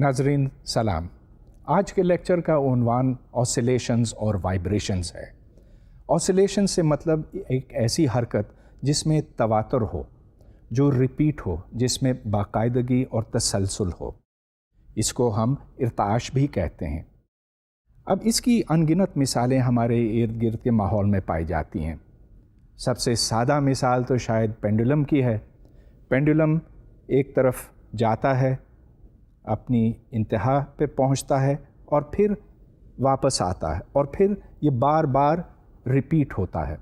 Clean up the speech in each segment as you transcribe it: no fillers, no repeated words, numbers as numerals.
ناظرین سلام. آج کے لیکچر کا عنوان آسیلیشنز اور وائبریشنز ہے. آسیلیشن سے مطلب ایک ایسی حرکت جس میں تواتر ہو، جو ریپیٹ ہو، جس میں باقاعدگی اور تسلسل ہو. اس کو ہم ارتعاش بھی کہتے ہیں. اب اس کی انگنت مثالیں ہمارے ارد گرد کے ماحول میں پائی جاتی ہیں. سب سے سادہ مثال تو شاید پینڈولم کی ہے. پینڈولم ایک طرف جاتا ہے، اپنی انتہا پہ پہنچتا ہے اور پھر واپس آتا ہے، اور پھر یہ بار بار ریپیٹ ہوتا ہے.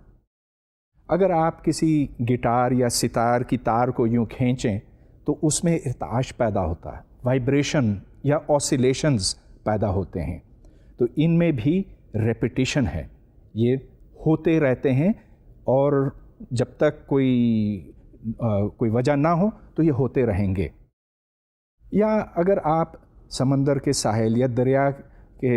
اگر آپ کسی گٹار یا ستار کی تار کو یوں کھینچیں تو اس میں ارتعاش پیدا ہوتا ہے، وائبریشن یا آسیلیشنز پیدا ہوتے ہیں. تو ان میں بھی ریپیٹیشن ہے، یہ ہوتے رہتے ہیں، اور جب تک کوئی وجہ نہ ہو تو یہ ہوتے رہیں گے. یا اگر آپ سمندر کے ساحل یا دریا کے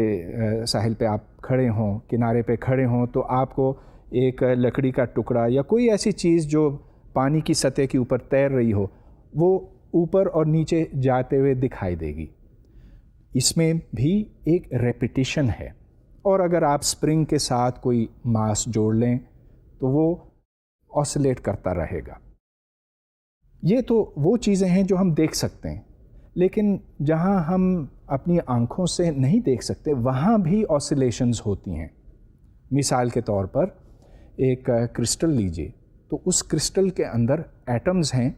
ساحل پہ آپ کھڑے ہوں، کنارے پہ کھڑے ہوں، تو آپ کو ایک لکڑی کا ٹکڑا یا کوئی ایسی چیز جو پانی کی سطح کے اوپر تیر رہی ہو، وہ اوپر اور نیچے جاتے ہوئے دکھائی دے گی. اس میں بھی ایک ریپیٹیشن ہے. اور اگر آپ اسپرنگ کے ساتھ کوئی ماس جوڑ لیں تو وہ آسیلیٹ کرتا رہے گا. یہ تو وہ چیزیں ہیں جو ہم دیکھ سکتے ہیں، لیکن جہاں ہم اپنی آنکھوں سے نہیں دیکھ سکتے وہاں بھی آسیلیشنز ہوتی ہیں. مثال کے طور پر ایک کرسٹل لیجیے، تو اس کرسٹل کے اندر ایٹمز ہیں،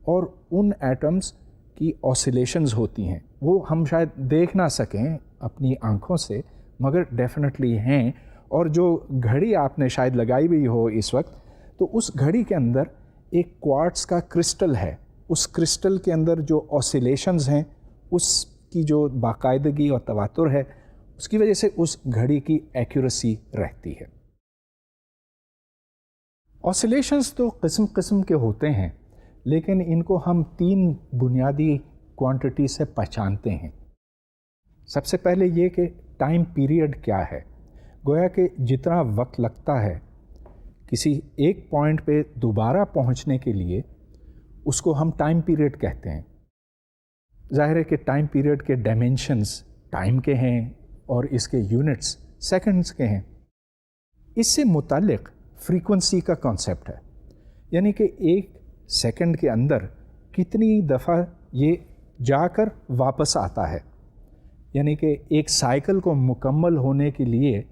اور ان ایٹمز کی آسیلیشنز ہوتی ہیں. وہ ہم شاید دیکھ نہ سکیں اپنی آنکھوں سے، مگر ڈیفینیٹلی ہیں. اور جو گھڑی آپ نے شاید لگائی ہوئی ہو اس وقت، تو اس گھڑی کے اندر ایک کوارٹز کا کرسٹل ہے. اس کرسٹل کے اندر جو آسیلیشنز ہیں، اس کی جو باقاعدگی اور تواتر ہے، اس کی وجہ سے اس گھڑی کی ایکوریسی رہتی ہے. آسیلیشنز تو قسم قسم کے ہوتے ہیں، لیکن ان کو ہم 3 بنیادی کوانٹٹی سے پہچانتے ہیں. سب سے پہلے یہ کہ ٹائم پیریڈ کیا ہے. گویا کہ جتنا وقت لگتا ہے کسی ایک پوائنٹ پہ دوبارہ پہنچنے کے لیے، اس کو ہم ٹائم پیریڈ کہتے ہیں. ظاہر ہے کہ ٹائم پیریڈ کے ڈائمینشنز ٹائم کے ہیں اور اس کے یونٹس سیکنڈز کے ہیں. اس سے متعلق فریکوینسی کا کانسیپٹ ہے، یعنی کہ ایک سیکنڈ کے اندر کتنی دفعہ یہ جا کر واپس آتا ہے. یعنی کہ ایک سائیکل کو مکمل ہونے کے لیے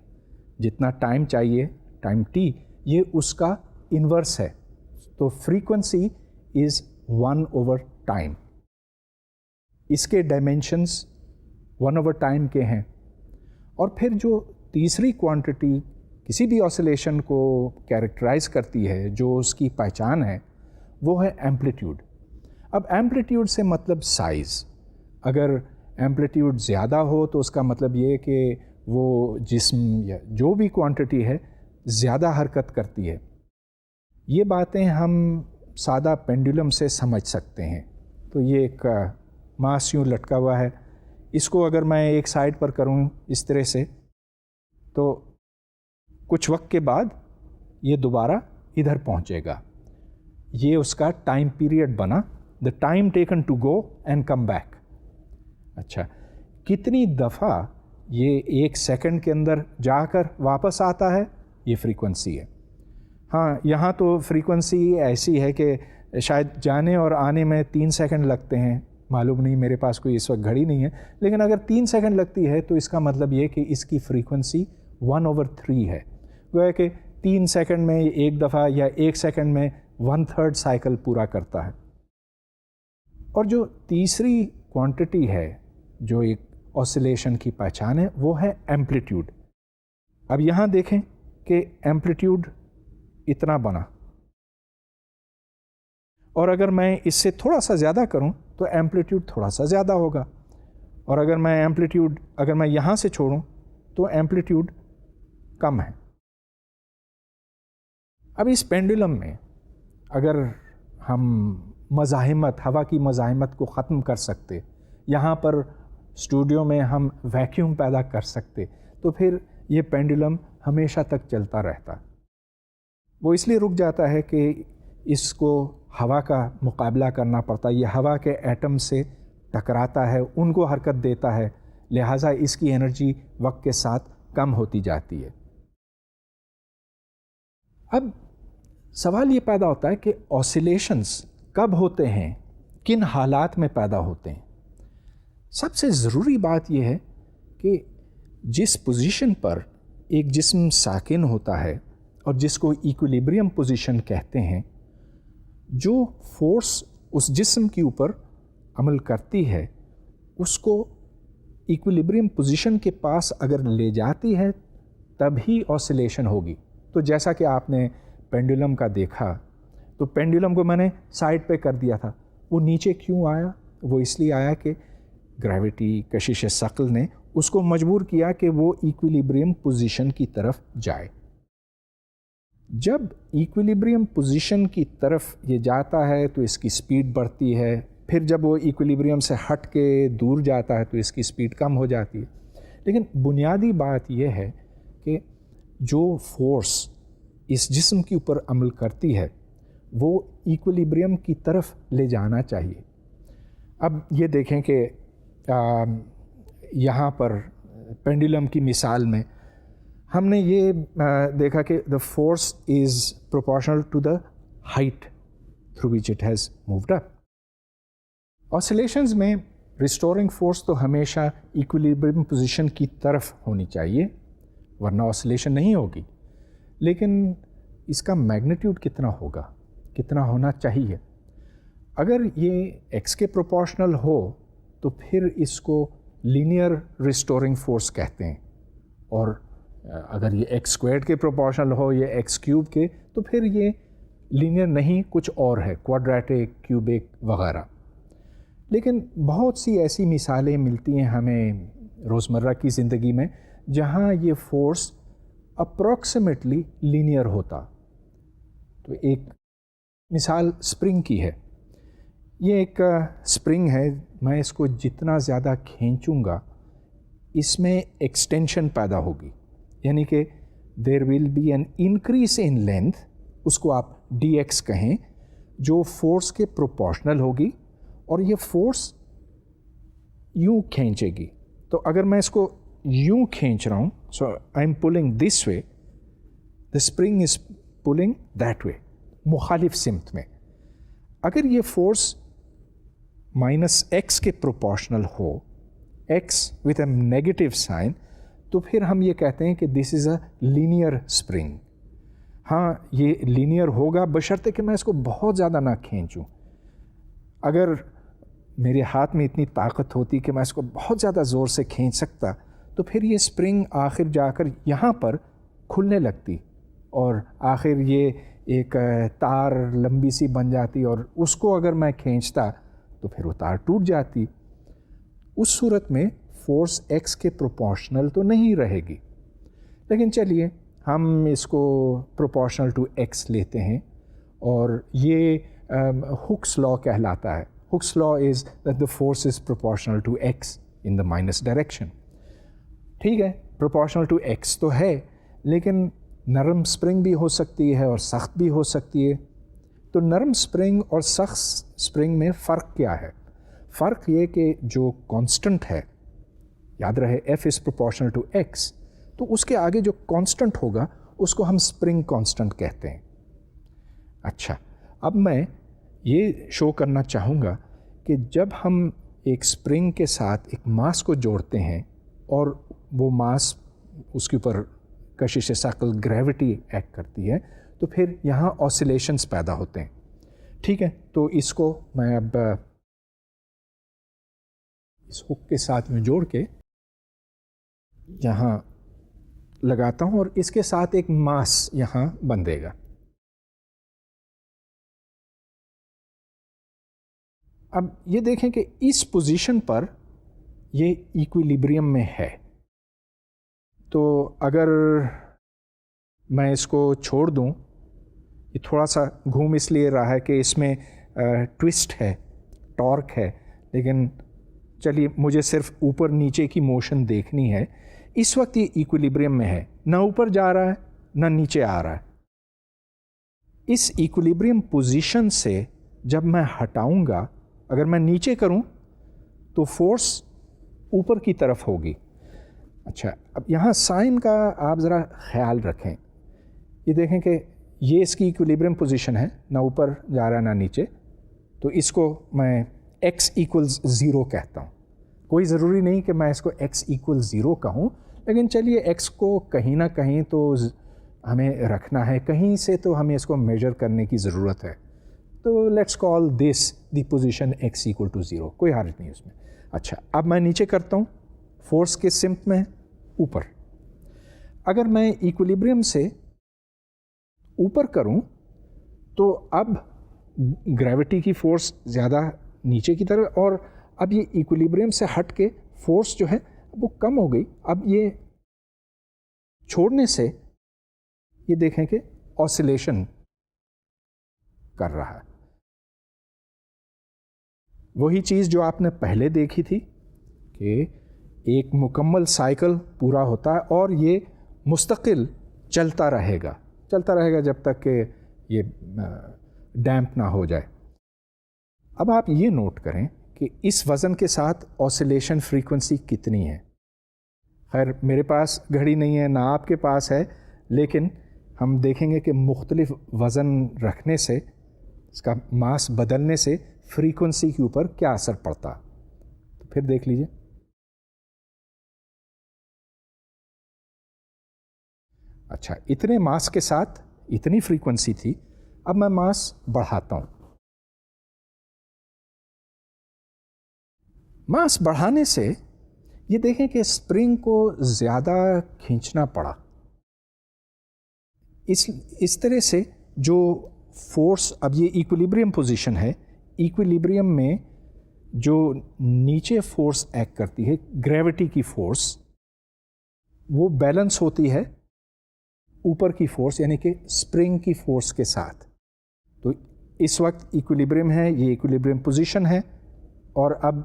جتنا ٹائم چاہیے، ٹائم ٹی، یہ اس کا انورس ہے. تو فریکوینسی از 1/time. اس کے ڈائمینشنز 1/time کے ہیں. اور پھر جو تیسری کوانٹٹی کسی بھی آسیلیشن کو کیریکٹرائز کرتی ہے، جو اس کی پہچان ہے، وہ ہے ایمپلیٹیوڈ. اب ایمپلیٹیوڈ سے مطلب سائز. اگر ایمپلیٹیوڈ زیادہ ہو تو اس کا مطلب یہ کہ وہ جسم یا جو بھی کوانٹٹی ہے زیادہ حرکت کرتی ہے. یہ باتیں ہم سادہ پینڈولم سے سمجھ سکتے ہیں. تو یہ ایک ماس یوں لٹکا ہوا ہے، اس کو اگر میں ایک سائڈ پر کروں اس طرح سے، تو کچھ وقت کے بعد یہ دوبارہ ادھر پہنچے گا. یہ اس کا ٹائم پیریڈ بنا، the time taken to go and come back. اچھا، کتنی دفعہ یہ ایک سیکنڈ کے اندر جا کر واپس آتا ہے، یہ فریکوینسی ہے. ہاں، یہاں تو فریکوینسی ایسی ہے کہ شاید جانے اور آنے میں 3 سیکنڈ لگتے ہیں. معلوم نہیں، میرے پاس کوئی اس وقت گھڑی نہیں ہے، لیکن اگر 3 سیکنڈ لگتی ہے تو اس کا مطلب یہ کہ اس کی فریکوینسی 1/3 ہے. گویا کہ 3 سیکنڈ میں ایک دفعہ یا 1 سیکنڈ میں 1/3 سائیکل پورا کرتا ہے. اور جو تیسری کوانٹٹی ہے جو ایک آسیلیشن کی پہچان ہے، وہ ہے ایمپلیٹیوڈ. اب یہاں دیکھیں کہ ایمپلیٹیوڈ اتنا بنا، اور اگر میں اس سے تھوڑا سا زیادہ کروں تو ایمپلیٹیوڈ تھوڑا سا زیادہ ہوگا، اور اگر میں یہاں سے چھوڑوں تو ایمپلیٹیوڈ کم ہے. اب اس پینڈولم میں اگر ہم ہوا کی مزاحمت کو ختم کر سکتے، یہاں پر اسٹوڈیو میں ہم ویکیوم پیدا کر سکتے، تو پھر یہ پینڈولم ہمیشہ تک چلتا رہتا. وہ اس لیے رک جاتا ہے کہ اس کو ہوا کا مقابلہ کرنا پڑتا. یہ ہوا کے ایٹم سے ٹکراتا ہے ان کو حرکت دیتا ہے، لہٰذا اس کی انرجی وقت کے ساتھ کم ہوتی جاتی ہے۔ اب سوال یہ پیدا ہوتا ہے کہ آسیلیشنز کب ہوتے ہیں، کن حالات میں پیدا ہوتے ہیں؟ سب سے ضروری بات یہ ہے کہ جس پوزیشن پر ایک جسم ساکن ہوتا ہے اور جس کو ایکولیبریم پوزیشن کہتے ہیں، جو فورس اس جسم کے اوپر عمل کرتی ہے اس کو ایکولیبریم پوزیشن کے پاس اگر لے جاتی ہے تب ہی آسیلیشن ہوگی۔ تو جیسا کہ آپ نے پینڈولم کا دیکھا، تو پینڈولم کو میں نے سائڈ پہ کر دیا تھا، وہ نیچے کیوں آیا؟ وہ اس لیے آیا کہ گریوٹی، کشش ثقل نے اس کو مجبور کیا کہ وہ ایکولیبریم پوزیشن کی طرف جائے۔ جب ایکولیبریم پوزیشن کی طرف یہ جاتا ہے تو اس کی سپیڈ بڑھتی ہے، پھر جب وہ ایکولیبریم سے ہٹ کے دور جاتا ہے تو اس کی سپیڈ کم ہو جاتی ہے۔ لیکن بنیادی بات یہ ہے کہ جو فورس اس جسم کے اوپر عمل کرتی ہے وہ ایکولیبریم کی طرف لے جانا چاہیے۔ اب یہ دیکھیں کہ یہاں پر پینڈولم کی مثال میں ہم نے یہ دیکھا کہ the force is proportional to the height through which it has moved up۔ oscillations میں ریسٹورنگ فورس تو ہمیشہ ایکولیبریم پوزیشن کی طرف ہونی چاہیے ورنہ oscillation نہیں ہوگی، لیکن اس کا میگنیٹیوڈ کتنا ہوگا، کتنا ہونا چاہیے؟ اگر یہ ایکس کے پروپورشنل ہو تو پھر اس کو لینئر ریسٹورنگ فورس کہتے ہیں، اور اگر یہ ایکس اسکوائرڈ کے پروپورشنل ہو یا ایکس کیوب کے تو پھر یہ لینئر نہیں، کچھ اور ہے، کوادریٹک، کیوبک وغیرہ۔ لیکن بہت سی ایسی مثالیں ملتی ہیں ہمیں روزمرہ کی زندگی میں جہاں یہ فورس اپروکسیمیٹلی لینئر ہوتا۔ تو ایک مثال سپرنگ کی ہے۔ یہ ایک سپرنگ ہے، میں اس کو جتنا زیادہ کھینچوں گا اس میں ایکسٹینشن پیدا ہوگی، یعنی کہ there will be an increase in length, اس کو آپ ڈی ایکس کہیں، جو فورس کے پروپورشنل ہوگی، اور یہ فورس یوں کھینچے گی۔ تو اگر میں اس کو یوں کھینچ رہا ہوں، so I am pulling this way, the spring is pulling that way, مخالف سمت میں۔ اگر یہ فورس مائنس ایکس کے پروپورشنل ہو، x with a negative sign, تو پھر ہم یہ کہتے ہیں کہ دس از اے لینئر اسپرنگ۔ ہاں، یہ لینئر ہوگا بشرطے کہ میں اس کو بہت زیادہ نہ کھینچوں۔ اگر میرے ہاتھ میں اتنی طاقت ہوتی کہ میں اس کو بہت زیادہ زور سے کھینچ سکتا تو پھر یہ اسپرنگ آخر جا کر یہاں پر کھلنے لگتی اور آخر یہ ایک تار لمبی سی بن جاتی، اور اس کو اگر میں کھینچتا تو پھر وہ تار ٹوٹ جاتی۔ اس صورت میں فورس ایکس کے پروپورشنل تو نہیں رہے گی، لیکن چلیے ہم اس کو پروپورشنل ٹو ایکس لیتے ہیں، اور یہ ہکس لا کہلاتا ہے۔ Hooke's law is that the force is proportional to x in the minus direction. ٹھیک ہے، پروپورشنل ٹو ایکس تو ہے، لیکن نرم اسپرنگ بھی ہو سکتی ہے اور سخت بھی ہو سکتی ہے۔ تو نرم اسپرنگ اور سخت اسپرنگ میں فرق کیا ہے؟ فرق یہ کہ جو کانسٹنٹ ہے، یاد رہے F is proportional to x, تو اس کے آگے جو کانسٹنٹ ہوگا اس کو ہم اسپرنگ کانسٹنٹ کہتے ہیں۔ اچھا، اب میں یہ شو کرنا چاہوں گا کہ جب ہم ایک اسپرنگ کے ساتھ ایک ماس کو جوڑتے ہیں اور وہ ماس اس کے اوپر کشش ثقل گریوٹی ایکٹ کرتی ہے تو پھر یہاں آسیلیشنز پیدا ہوتے ہیں۔ ٹھیک ہے، تو اس کو میں اب اس ہک کے ساتھ میں جوڑ کے یہاں لگاتا ہوں اور اس کے ساتھ ایک ماس یہاں بندھے گا۔ اب یہ دیکھیں کہ اس پوزیشن پر یہ ایکویلیبریم میں ہے، تو اگر میں اس کو چھوڑ دوں، یہ تھوڑا سا گھوم اس لیے رہا ہے کہ اس میں ٹوسٹ ہے، ٹارک ہے، لیکن چلیے مجھے صرف اوپر نیچے کی موشن دیکھنی ہے۔ اس وقت یہ ایکویلیبریم میں ہے، نہ اوپر جا رہا ہے نہ نیچے آ رہا ہے۔ اس ایکویلیبریم پوزیشن سے جب میں ہٹاؤں گا، اگر میں نیچے کروں تو فورس اوپر کی طرف ہوگی. اچھا, اب یہاں سائن کا آپ ذرا خیال رکھیں. یہ دیکھیں کہ یہ اس کی ایکولیبریم پوزیشن ہے, نہ اوپر جا رہا نہ نیچے, تو اس کو میں x ایکولز 0 کہتا ہوں. کوئی ضروری نہیں کہ میں اس کو x ایکول 0 کہوں, لیکن چلیے x کو کہیں نہ کہیں تو ہمیں رکھنا ہے, کہیں سے تو ہمیں اس کو میجر کرنے کی ضرورت ہے. تو let's call this the position x equal to 0, کوئی حرج نہیں اس میں. اچھا, اب میں نیچے کرتا ہوں, فورس کس سمت میں, اوپر. اگر میں ایکولیبریم سے اوپر کروں تو اب گریوٹی کی فورس زیادہ نیچے کی طرف, اور اب یہ ایکولیبریم سے ہٹ کے فورس جو ہے وہ کم ہو گئی. اب یہ چھوڑنے سے یہ دیکھیں کہ آسیلیشن کر رہا ہے. وہی چیز جو آپ نے پہلے دیکھی تھی کہ ایک مکمل سائیکل پورا ہوتا ہے اور یہ مستقل چلتا رہے گا جب تک کہ یہ ڈیمپ نہ ہو جائے. اب آپ یہ نوٹ کریں کہ اس وزن کے ساتھ آسیلیشن فریکوینسی کتنی ہے. خیر میرے پاس گھڑی نہیں ہے, نہ آپ کے پاس ہے, لیکن ہم دیکھیں گے کہ مختلف وزن رکھنے سے, اس کا ماس بدلنے سے فریکوینسی کے اوپر کیا اثر پڑتا. تو پھر دیکھ لیجئے. اچھا, اتنے ماس کے ساتھ اتنی فریکوینسی تھی. اب میں ماس بڑھاتا ہوں. ماس بڑھانے سے یہ دیکھیں کہ اسپرنگ کو زیادہ کھینچنا پڑا. اس طرح سے جو فورس, اب یہ ایکولیبریم پوزیشن ہے, ایکولیبریم میں جو نیچے فورس ایکٹ کرتی ہے, گریوٹی کی فورس, وہ بیلنس ہوتی ہے اوپر کی فورس یعنی کہ اسپرنگ کی فورس کے ساتھ. تو اس وقت ایکولیبریم ہے, یہ ایکولیبریم پوزیشن ہے, اور اب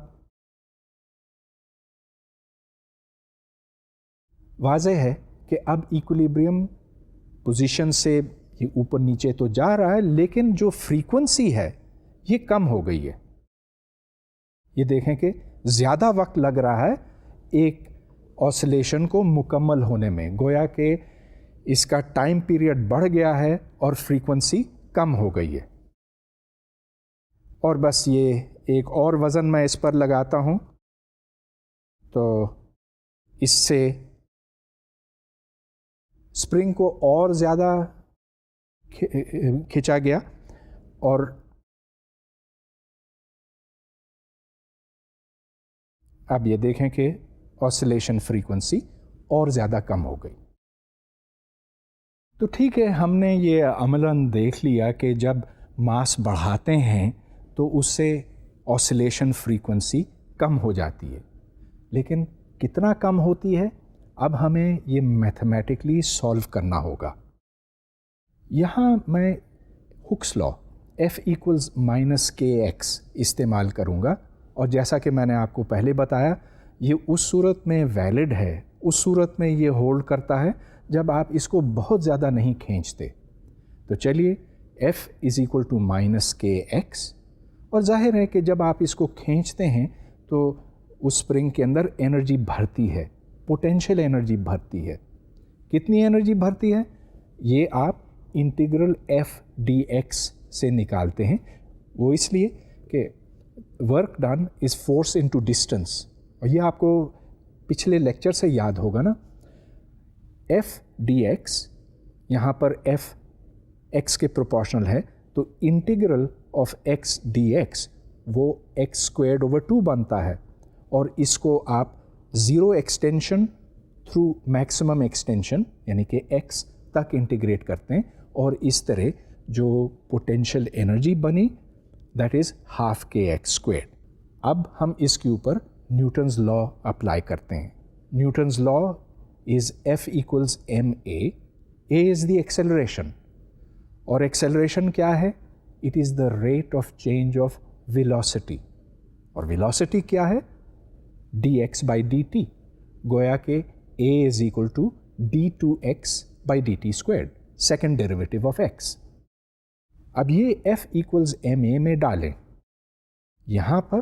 واضح ہے کہ اب ایکولیبریم پوزیشن سے یہ اوپر نیچے تو جا رہا ہے, لیکن جو فریکوینسی ہے یہ کم ہو گئی ہے. یہ دیکھیں کہ زیادہ وقت لگ رہا ہے ایک آسیلیشن کو مکمل ہونے میں, گویا کہ اس کا ٹائم پیریڈ بڑھ گیا ہے اور فریکوینسی کم ہو گئی ہے. اور بس یہ ایک اور وزن میں اس پر لگاتا ہوں تو اس سے اسپرنگ کو اور زیادہ کھینچا گیا, اور اب یہ دیکھیں کہ آسیلیشن فریکوینسی اور زیادہ کم ہو گئی. تو ٹھیک ہے, ہم نے یہ عملاً دیکھ لیا کہ جب ماس بڑھاتے ہیں تو اس سے آسیلیشن فریکوینسی کم ہو جاتی ہے, لیکن کتنا کم ہوتی ہے اب ہمیں یہ میتھمیٹکلی سولو کرنا ہوگا. یہاں میں Hooke's law F equals minus KX استعمال کروں گا, اور جیسا کہ میں نے آپ کو پہلے بتایا یہ اس صورت میں ویلڈ ہے, اس صورت میں یہ ہولڈ کرتا ہے جب آپ اس کو بہت زیادہ نہیں کھینچتے. تو چلیے F is equal to minus KX, اور ظاہر ہے کہ جب آپ اس کو کھینچتے ہیں تو اس اسپرنگ کے اندر انرجی بھرتی ہے, پوٹینشیل انرجی بھرتی ہے. کتنی انرجی بھرتی ہے یہ آپ انٹیگرل FdX سے نکالتے ہیں. وہ اس لیے کہ work done is force into distance, اور یہ آپ کو پچھلے لیکچر سے یاد ہوگا نا. FdX یہاں پر F x کے پروپورشنل ہے, تو انٹیگرل آف x dx وہ x اسکوائرڈ اوور 2 بنتا ہے, اور اس کو آپ zero extension through maximum extension یعنی کہ x تک انٹیگریٹ کرتے ہیں, اور اس طرح جو پوٹینشیل انرجی بنی that is half KX squared. اب ہم اس کے اوپر نیوٹنز لا اپلائی کرتے ہیں. Newton's law is F equals ma. A is the acceleration, اور acceleration کیا ہے؟ It is the rate of change of velocity, اور velocity کیا ہے؟ dx by dt, گویا کہ A is equal to d2x by dt squared, second derivative of x. اب یہ F equals ma میں ڈالیں, یہاں پر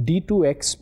d2x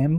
m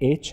h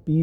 p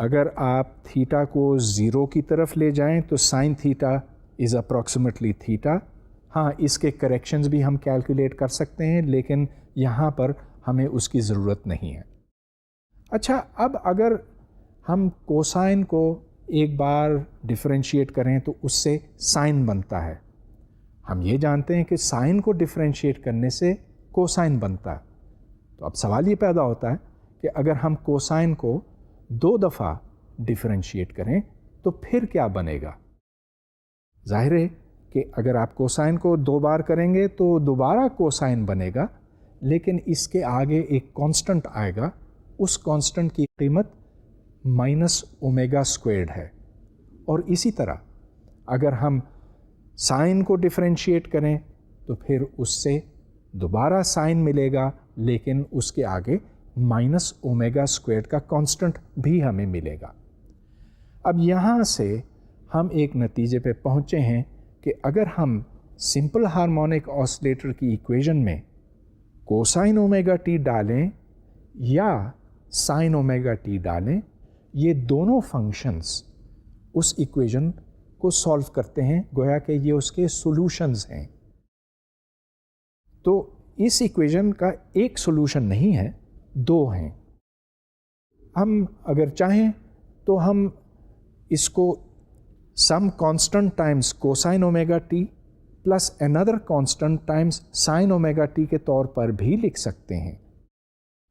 اگر آپ تھیٹا کو 0 کی طرف لے جائیں تو sine theta is approximately theta. ہاں اس کے کریکشنز بھی ہم کیلکولیٹ کر سکتے ہیں لیکن یہاں پر ہمیں اس کی ضرورت نہیں ہے. اچھا اب اگر ہم کوسائن کو ایک بار ڈفرینشیٹ کریں تو اس سے سائن بنتا ہے. ہم یہ جانتے ہیں کہ سائن کو ڈفرینشیٹ کرنے سے کوسائن بنتا ہے. تو اب سوال یہ پیدا ہوتا ہے کہ اگر ہم کوسائن کو 2 دفعہ ڈفرینشیٹ کریں تو پھر کیا بنے گا؟ ظاہر ہے کہ اگر آپ کوسائن کو 2 بار کریں گے تو دوبارہ کوسائن بنے گا لیکن اس کے آگے ایک کانسٹنٹ آئے گا. اس کانسٹنٹ کی قیمت -ω² ہے. اور اسی طرح اگر ہم سائن کو ڈفرینشیٹ کریں تو پھر اس سے دوبارہ سائن ملے گا لیکن اس کے آگے -ω² کا کانسٹنٹ بھی ہمیں ملے گا. اب یہاں سے ہم ایک نتیجے پہ پہنچے ہیں کہ اگر ہم سمپل ہارمونک آسیلیٹر کی ایکویژن میں کوسائن ω t ڈالیں یا سائن ω t ڈالیں، یہ دونوں فنکشنز اس ایکویژن کو سالو کرتے ہیں، گویا کہ یہ اس کے سولوشنز ہیں. تو اس ایکویژن کا ایک سولوشن نہیں ہے، 2 ہیں. ہم اگر چاہیں تو ہم اس کو some constant times cosine ω t plus another constant times sine ω t کے طور پر بھی لکھ سکتے ہیں.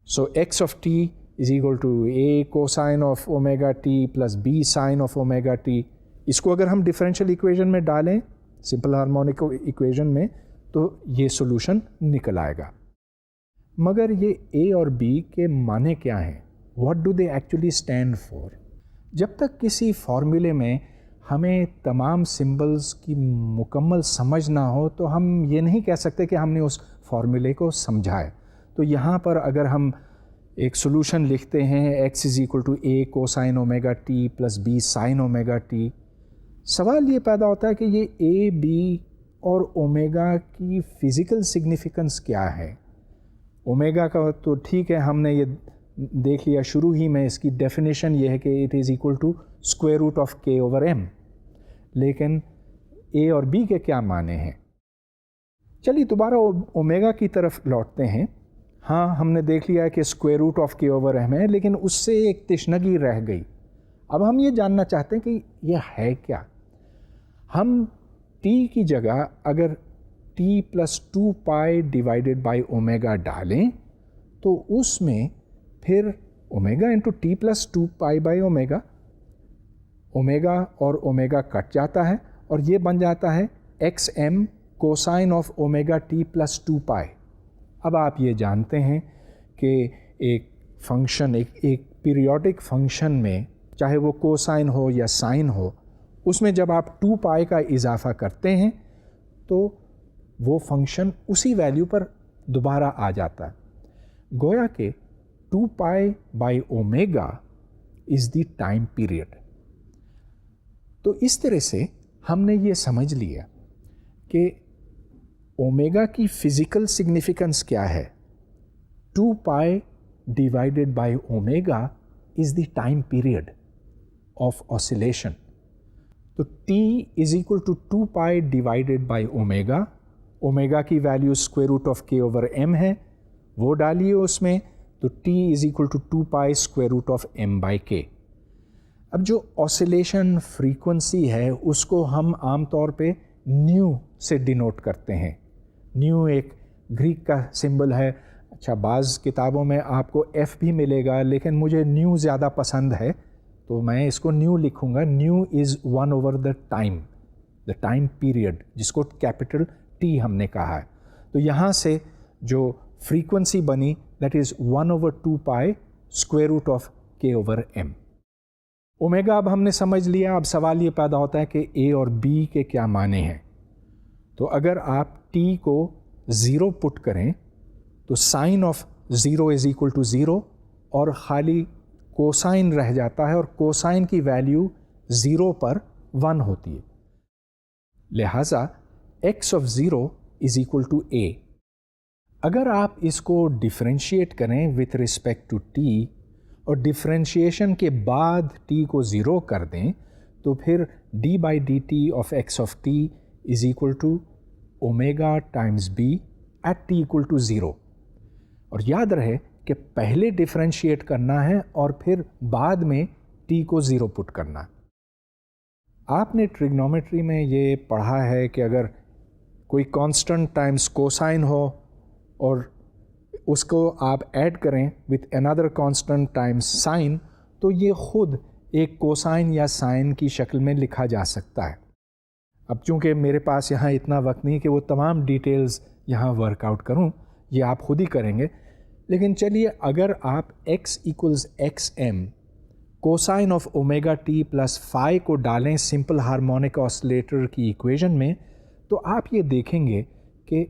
سو x of t is equal to a cosine of ω t plus b sine of ω t. اس کو اگر ہم ڈفرینشیل ایکویژن میں ڈالیں سمپل ہارمونک ایکویژن میں تو یہ سولوشن نکل آئے گا. مگر یہ a اور b کے معنی کیا ہیں؟ What do they actually stand for? جب تک کسی فارمولے میں ہمیں تمام سمبلز کی مکمل سمجھ نہ ہو تو ہم یہ نہیں کہہ سکتے کہ ہم نے اس فارمولے کو سمجھا ہے. تو یہاں پر اگر ہم ایک سولوشن لکھتے ہیں x is equal to a cosine ω t plus b sin ω t، سوال یہ پیدا ہوتا ہے کہ یہ a b اور اومیگا کی فزیکل سگنیفیکنس کیا ہے؟ اومیگا کا تو ٹھیک ہے، ہم نے یہ دیکھ لیا شروع ہی میں، اس کی ڈیفینیشن یہ ہے کہ it is equal to square root of k over m. لیکن a اور b کے کیا معنی ہیں؟ چلیے دوبارہ اومیگا کی طرف لوٹتے ہیں. ہاں ہم نے دیکھ لیا ہے کہ square root of k over m ہے لیکن اس سے ایک تشنگی رہ گئی. اب ہم یہ جاننا چاہتے ہیں کہ یہ ہے کیا. ہم t کی جگہ اگر t plus 2 pi divided by omega ڈالیں تو اس میں پھر omega into t plus 2 pi by omega, omega اور اومیگا کٹ جاتا ہے اور یہ بن جاتا ہے x m cosine of omega t plus 2 pi. اب آپ یہ جانتے ہیں کہ ایک فنکشن ایک پیریوڈک فنکشن میں چاہے وہ کوسائن ہو یا سائن ہو، اس میں جب آپ 2 پائی کا اضافہ کرتے ہیں تو وہ فنکشن اسی ویلیو پر دوبارہ آ جاتا ہے. گویا کہ 2 pi by omega is the time period. تو اس طرح سے ہم نے یہ سمجھ لیا کہ اومیگا کی فزیکل سگنیفیکنس کیا ہے. 2 pi divided by omega is the time period of oscillation. تو t is equal to 2 pi divided by omega, omega کی value square root of k over m ہے، وہ ڈالیے اس میں تو t is equal to 2 pi square root of m by k. اب جو آسیلیشن فریکوینسی ہے اس کو ہم عام طور پہ نیو سے ڈینوٹ کرتے ہیں. نیو ایک گریک کا سمبل ہے. اچھا بعض کتابوں میں آپ کو ایف بھی ملے گا لیکن مجھے نیو زیادہ پسند ہے تو میں اس کو نیو لکھوں گا. Nu is 1 over the time period, جس کو کیپٹل ٹی ہم نے کہا ہے. تو یہاں سے جو فریکوینسی بنی that is 1 over 2 pi square root of k over m. Omega اب ہم نے سمجھ لیا. اب سوال یہ پیدا ہوتا ہے کہ a اور b کے کیا معنی ہیں. تو اگر آپ t کو 0 پٹ کریں تو sine of 0 is equal to 0 اور خالی کوسائن رہ جاتا ہے اور کوسائن کی ویلیو 0 پر 1 ہوتی ہے. لہٰذا x of 0 is equal to a. اگر آپ اس کو ڈفرینشیٹ کریں وتھ رسپیکٹ ٹو t اور ڈفرینشیشن کے بعد ٹی کو 0 کر دیں تو پھر d by d t of x of t is equal to omega times b at t equal to 0. اور یاد رہے کہ پہلے ڈفرینشیٹ کرنا ہے اور پھر بعد میں ٹی کو 0 پٹ کرنا. آپ نے ٹریگنومیٹری میں یہ پڑھا ہے کہ اگر کوئی کانسٹنٹ ٹائمز کوسائن ہو اور اس کو آپ ایڈ کریں وتھ اندر کانسٹنٹ ٹائمز سائن تو یہ خود ایک کوسائن یا سائن کی شکل میں لکھا جا سکتا ہے. اب چونکہ میرے پاس یہاں اتنا وقت نہیں کہ وہ تمام ڈیٹیلز یہاں ورک آؤٹ کروں، یہ آپ خود ہی کریں گے. لیکن چلیے اگر آپ x equals x m cosine of omega t plus phi کو ڈالیں سمپل ہارمونک آسلیٹر کی ایکویژن میں تو آپ یہ دیکھیں گے کہ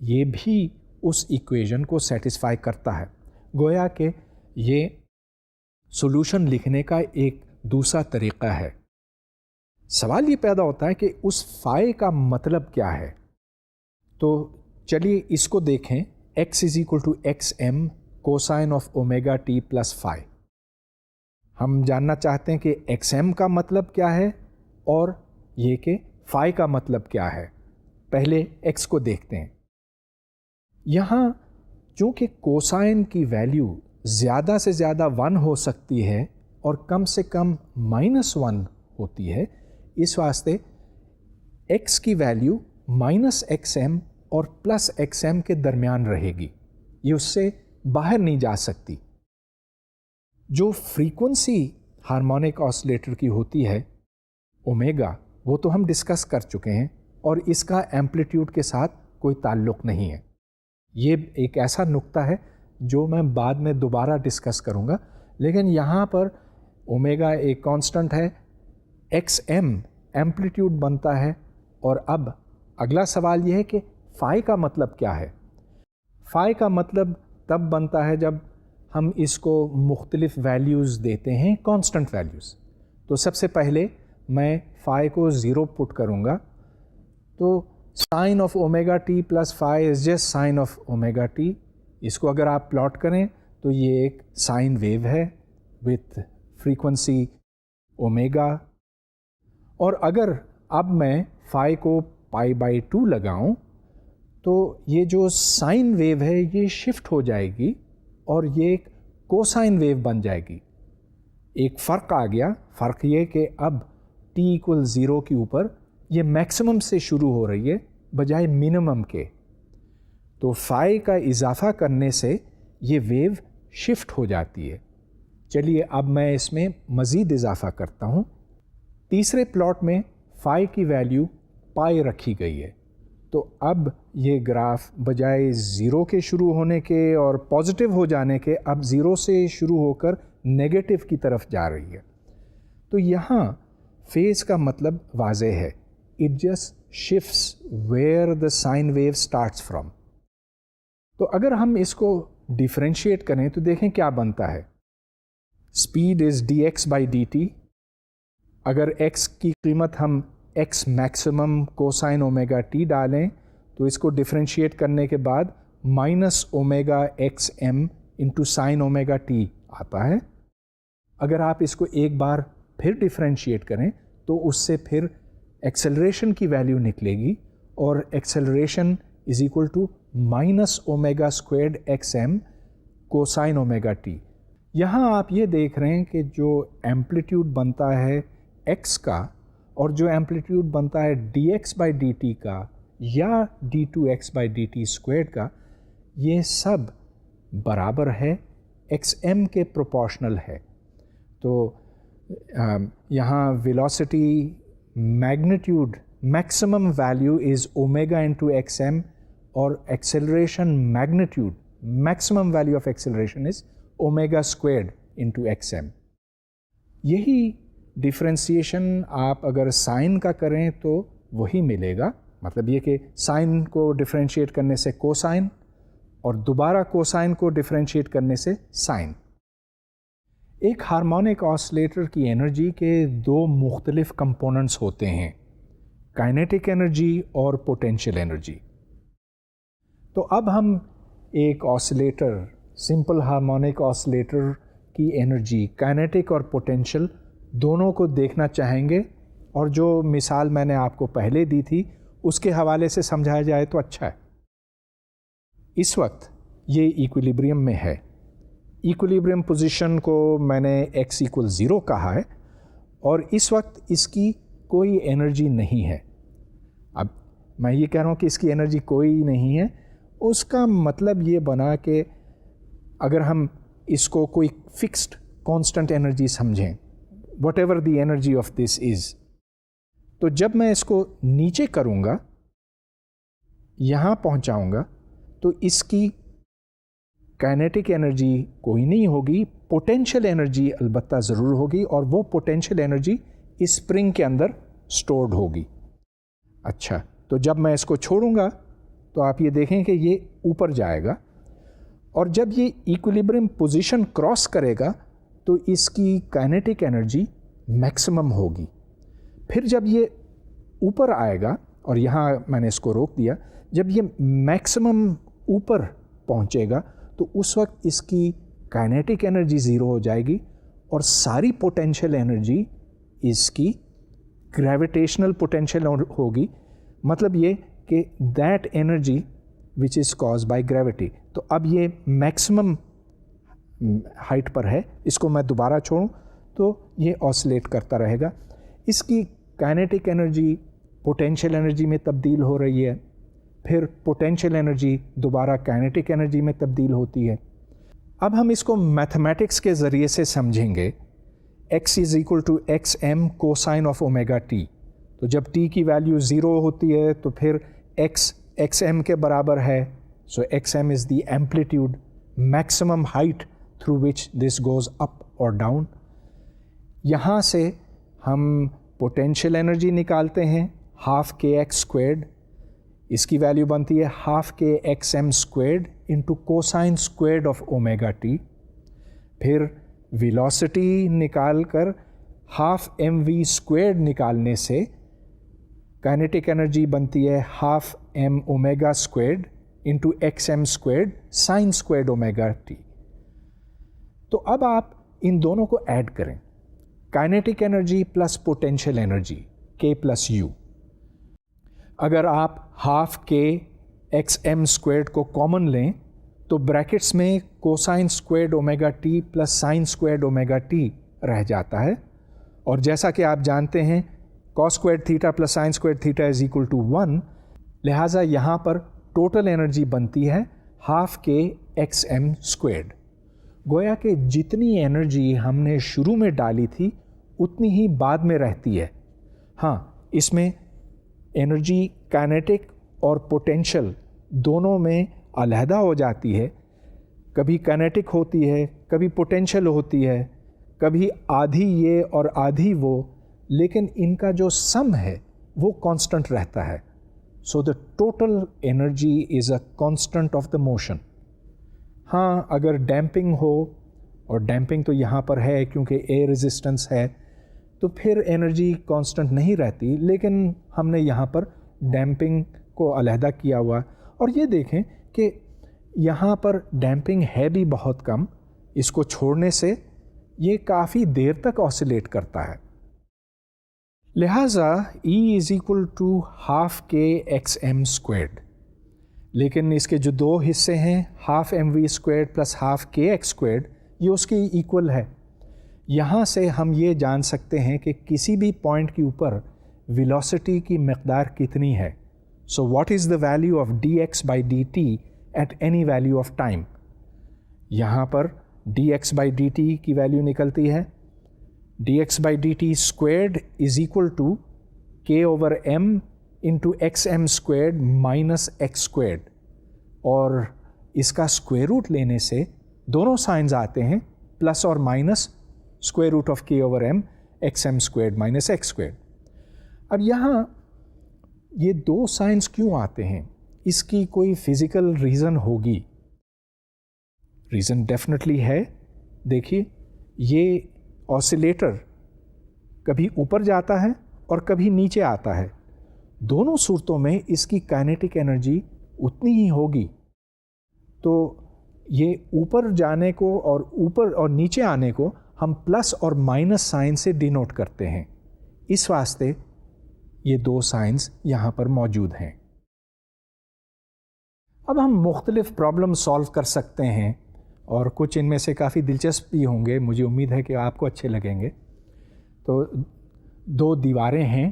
یہ بھی اس ایکویژن کو سیٹسفائی کرتا ہے. گویا کہ یہ سولوشن لکھنے کا ایک دوسرا طریقہ ہے. سوال یہ پیدا ہوتا ہے کہ اس فائی کا مطلب کیا ہے. تو چلیے اس کو دیکھیں. x is equal to x m cosine of omega t plus phi. ہم جاننا چاہتے ہیں کہ ایکس ایم کا مطلب کیا ہے اور یہ کہ فائی کا مطلب کیا ہے. پہلے x کو دیکھتے ہیں. یہاں چونکہ کوسائن کی ویلیو زیادہ سے زیادہ 1 ہو سکتی ہے اور کم سے کم -1 ہوتی ہے، اس واسطے x کی ویلیو -xm اور +xm کے درمیان رہے گی. یہ اس سے باہر نہیں جا سکتی. جو فریکوینسی ہارمونک آسلیٹر کی ہوتی ہے اومیگا، وہ تو ہم ڈسکس کر چکے ہیں اور اس کا ایمپلیٹیوڈ کے ساتھ کوئی تعلق نہیں ہے. یہ ایک ایسا نقطہ ہے جو میں بعد میں دوبارہ ڈسکس کروں گا. لیکن یہاں پر اومیگا ایک کانسٹنٹ ہے، ایکس ایم ایمپلیٹیوڈ بنتا ہے. اور اب اگلا سوال یہ ہے کہ فائی کا مطلب کیا ہے. فائی کا مطلب تب بنتا ہے جب ہم اس کو مختلف ویلیوز دیتے ہیں، کانسٹنٹ ویلیوز. تو سب سے پہلے میں فائی کو 0 پٹ کروں گا. تو sine of omega t plus phi is just sine of omega t. اس کو اگر آپ پلاٹ کریں تو یہ ایک سائن ویو ہے وتھ فریکوینسی اومیگا. اور اگر اب میں فائی کو π/2 لگاؤں تو یہ جو سائن ویو ہے یہ شفٹ ہو جائے گی اور یہ ایک کوسائن ویو بن جائے گی. ایک فرق آ گیا. فرق یہ کہ اب ٹی ایکول 0 کے اوپر یہ میکسیمم سے شروع ہو رہی ہے بجائے منیمم کے. تو فائی کا اضافہ کرنے سے یہ ویو شفٹ ہو جاتی ہے. چلیے اب میں اس میں مزید اضافہ کرتا ہوں. تیسرے پلاٹ میں فائی کی ویلیو پائی رکھی گئی ہے. تو اب یہ گراف بجائے 0 کے شروع ہونے کے اور پازیٹیو ہو جانے کے اب 0 سے شروع ہو کر نیگیٹو کی طرف جا رہی ہے. تو یہاں فیز کا مطلب واضح ہے. It just shifts where the sine wave starts from. تو اگر ہم اس کو ڈیفرینشیٹ کریں تو دیکھیں کیا بنتا ہے. Speed is d x by d t. اگر ایکس کی قیمت ہم x maximum cosine omega t ڈالیں تو اس کو ڈفرینشیٹ کرنے کے بعد -omega x m into sine omega t آتا ہے. اگر آپ اس کو ایک بار پھر ڈفرینشیٹ کریں تو اس سے پھر ایکسلریشن کی ویلیو نکلے گی اور acceleration is equal to -omega squared x m cosine omega t. یہاں آپ یہ دیکھ رہے ہیں کہ جو ایمپلیٹیوڈ بنتا ہے ایکس کا اور جو ایمپلیٹیوڈ بنتا ہے d x by d t کا یا d two x by d t squared کا، یہ سب برابر ہے، ایکس ایم کے پروپورشنل ہے. تو یہاں velocity magnitude maximum value is omega into x m اور acceleration magnitude maximum value of acceleration is omega squared into x m. یہی ڈفرینسیشن آپ اگر سائن کا کریں تو وہی ملے گا. مطلب یہ کہ سائن کو ڈفرینشیٹ کرنے سے کوسائن اور دوبارہ کوسائن کو ڈفرینشیٹ کرنے سے سائن. ایک ہارمونک آسلیٹر کی انرجی کے 2 مختلف کمپوننٹس ہوتے ہیں، کائنیٹک انرجی اور پوٹینشیل انرجی. تو اب ہم ایک آسلیٹر، سمپل ہارمونک آسلیٹر کی انرجی کائنیٹک اور پوٹینشیل دونوں کو دیکھنا چاہیں گے، اور جو مثال میں نے آپ کو پہلے دی تھی اس کے حوالے سے سمجھایا جائے تو اچھا ہے۔ اس وقت یہ ایکویلیبریم میں ہے۔ ایکویلیبریم پوزیشن کو میں نے x = 0 کہا ہے، اور اس وقت اس کی کوئی انرجی نہیں ہے۔ اب میں یہ کہہ رہا ہوں کہ اس کی انرجی کوئی نہیں ہے، اس کا مطلب یہ بنا کہ اگر ہم اس کو کوئی فکسڈ کانسٹنٹ انرجی سمجھیں، whatever the energy of this is, تو جب میں اس کو نیچے کروں گا، یہاں پہنچاؤں گا، تو اس کی کائنیٹک انرجی کوئی نہیں ہوگی، پوٹینشیل انرجی البتہ ضرور ہوگی، اور وہ پوٹینشیل انرجی اس اسپرنگ کے اندر اسٹورڈ ہوگی۔ اچھا، تو جب میں اس کو چھوڑوں گا تو آپ یہ دیکھیں کہ یہ اوپر جائے گا، اور جب یہ ایکویلیبریم پوزیشن کراس کرے گا تو اس کی کائنیٹک انرجی میکسیمم ہوگی۔ پھر جب یہ اوپر آئے گا، اور یہاں میں نے اس کو روک دیا، جب یہ میکسیمم اوپر پہنچے گا تو اس وقت اس کی کائنیٹک انرجی 0 ہو جائے گی، اور ساری پوٹینشیل انرجی اس کی گریویٹیشنل پوٹینشیل ہوگی، مطلب یہ کہ that energy which is cause by gravity. تو اب یہ میکسیمم ہائٹ پر ہے، اس کو میں دوبارہ چھوڑوں تو یہ آسلیٹ کرتا رہے گا۔ اس کی کائنیٹک انرجی پوٹینشیل انرجی میں تبدیل ہو رہی ہے، پھر پوٹینشیل انرجی دوبارہ کائنیٹک انرجی میں تبدیل ہوتی ہے۔ اب ہم اس کو میتھمیٹکس کے ذریعے سے سمجھیں گے۔ x = xm cosine of omega t, تو جب t کی ویلیو 0 ہوتی ہے تو پھر x xm کے برابر ہے، سو xm is the amplitude, maximum height through which this goes up اور ڈاؤن۔ یہاں سے ہم پوٹینشیل انرجی نکالتے ہیں، ½ kx²، اس کی ویلیو بنتی ہے ½ kxm² into cosine squared of omega T. پھر ویلوسٹی نکال کر ½ mv² نکالنے سے کائنیٹک انرجی بنتی ہے ½ m⍵² into xm² sine squared omega t. تو اب آپ ان دونوں کو ایڈ کریں، kinetic energy plus potential energy k+u۔ اگر آپ ½ kxm² کو کامن لیں تو بریکٹس میں cosine squared omega t plus sine squared omega t رہ جاتا ہے، اور جیسا کہ آپ جانتے ہیں cos² پلس سائن اسکوائرڈ = 1، لہٰذا یہاں پر ٹوٹل انرجی بنتی ہے ½ kxm²۔ گویا کہ جتنی انرجی ہم نے شروع میں ڈالی تھی اتنی ہی بعد میں رہتی ہے۔ ہاں، اس میں انرجی کائنیٹک اور پوٹینشیل دونوں میں علیحدہ ہو جاتی ہے، کبھی کائنیٹک ہوتی ہے، کبھی پوٹینشیل ہوتی ہے، کبھی آدھی یہ اور آدھی وہ، لیکن ان کا جو سم ہے وہ کانسٹنٹ رہتا ہے۔ So the total energy is a constant of the motion. ہاں، اگر ڈیمپنگ ہو، اور ڈیمپنگ تو یہاں پر ہے کیونکہ ایئر ریزسٹنس ہے، تو پھر انرجی کانسٹنٹ نہیں رہتی، لیکن ہم نے یہاں پر ڈیمپنگ کو علیحدہ کیا ہوا، اور یہ دیکھیں کہ یہاں پر ڈیمپنگ ہے بھی بہت کم، اس کو چھوڑنے سے یہ کافی دیر تک آسیلیٹ کرتا ہے۔ لہٰذا E = ½ kxm²، لیکن اس کے جو دو حصے ہیں ½ mv² پلس ½ kx²، یہ اس کی ایکول ہے۔ یہاں سے ہم یہ جان سکتے ہیں کہ کسی بھی پوائنٹ کے اوپر ویلوسٹی کی مقدار کتنی ہے۔ So what is the value of dx/dt at any value of time? یہاں پر dx/dt کی ویلیو نکلتی ہے dx/dt² = k/m into xm² minus x²، اور اس کا اسکوائر روٹ لینے سے دونوں سائنز آتے ہیں، پلس اور minus √ k/m xm² minus x²۔ اب یہاں یہ دو سائنز کیوں آتے ہیں؟ اس کی کوئی فزیکل ریزن ہوگی؟ ریزن ڈیفینیٹلی ہے۔ دیکھیے، یہ آسیلیٹر کبھی اوپر جاتا ہے اور کبھی نیچے آتا ہے، دونوں صورتوں میں اس کی کائنیٹک انرجی اتنی ہی ہوگی۔ تو یہ اوپر جانے کو اور اوپر اور نیچے آنے کو ہم پلس اور مائنس سائن سے ڈینوٹ کرتے ہیں. اس واسطے یہ دو سائنس یہاں پر موجود ہیں. اب ہم مختلف پرابلم سالو کر سکتے ہیں اور کچھ ان میں سے کافی دلچسپ بھی ہوں گے. مجھے امید ہے کہ آپ کو اچھے لگیں گے. تو دو دیواریں ہیں,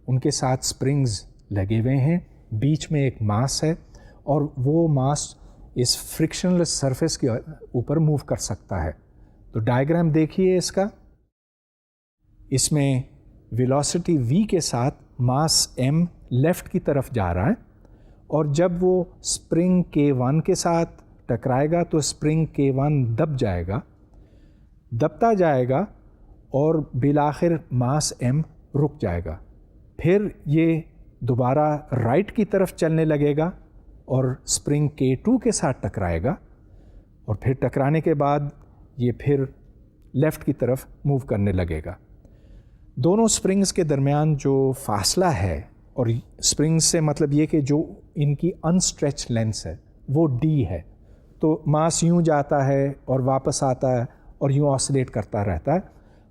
ان کے ساتھ سپرنگز لگے ہوئے ہیں, بیچ میں ایک ماس ہے اور وہ ماس اس فرکشنلس سرفیس کے اوپر موو کر سکتا ہے. تو ڈائیگرام دیکھیے اس کا. اس میں ویلوسٹی v کے ساتھ ماس m لیفٹ کی طرف جا رہا ہے, اور جب وہ اسپرنگ K1 کے ساتھ ٹکرائے گا تو اسپرنگ K1 دب جائے گا, دبتا جائے گا اور بالآخر ماس m رک جائے گا. پھر یہ دوبارہ رائٹ کی طرف چلنے لگے گا اور اسپرنگ K2 کے ساتھ ٹکرائے گا, اور پھر ٹکرانے کے بعد یہ پھر لیفٹ کی طرف موو کرنے لگے گا. دونوں اسپرنگز کے درمیان جو فاصلہ ہے, اور اسپرنگز سے مطلب یہ کہ جو ان کی انسٹریچ لینس ہے وہ d ہے, تو ماس یوں جاتا ہے اور واپس آتا ہے اور یوں آسیلیٹ کرتا رہتا ہے.